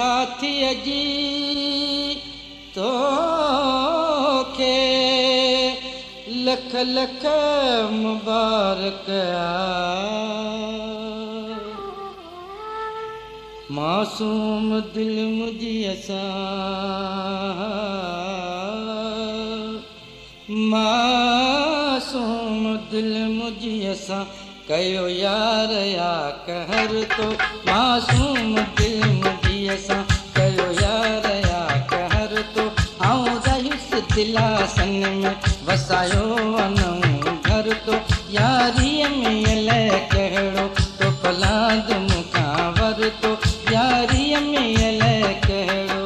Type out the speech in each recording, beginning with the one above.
साथीअ जी तोखे लख लख मुबारक मासूम दिल मुझी मासूम दिल मुझी कयो यार या कहर तो मासूम दिल मुझी कयो यार या कहर तो आऊं रहीस दिलासन में वसायो वनऊं घर तो यारीअ में अलाए कहिड़ो तो पलाद मूंखां वर तो यारीअ में अलाए कहिड़ो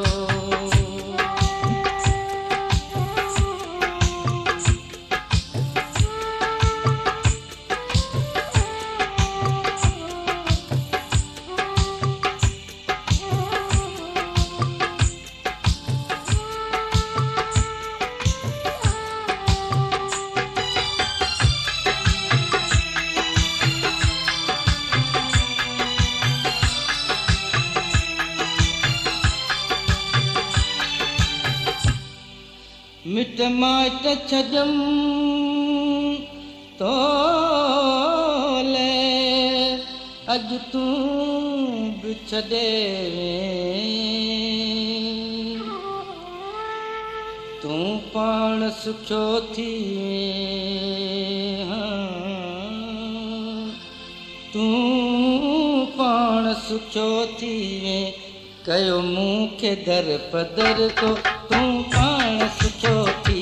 मिट माट छजम तोले अज तू बिछड़े तू पाण सुखो थी तू पाण सुखो थी कयो मूंखे दर पदर तो तू पाण सुखो थी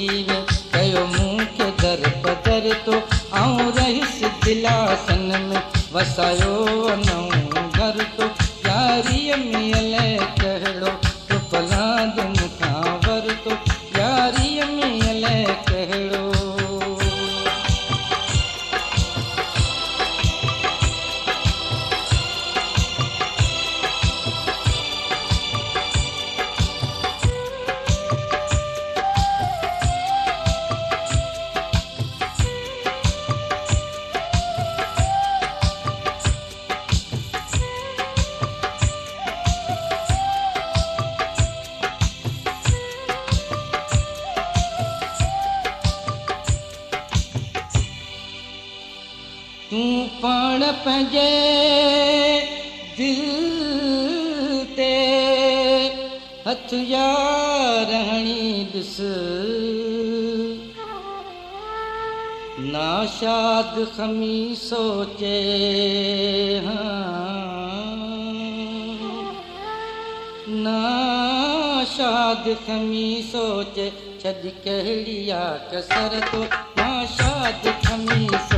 कयो मूंखे दर पदर तो आऊं रहीस दिलासन में वसायो वनऊं घर तो यारीअ में अलाए कहिड़ो तो पलाद मूंखां वर तो यारीअ में अलाए कहिड़ो तू पाण पंहिंजे दिल ते हथ यारहणी ॾिस नाशाद खमीसो चे नाशाद खमीसो चे छॾ कहिड़ी आ कसर तो नाशाद खमीस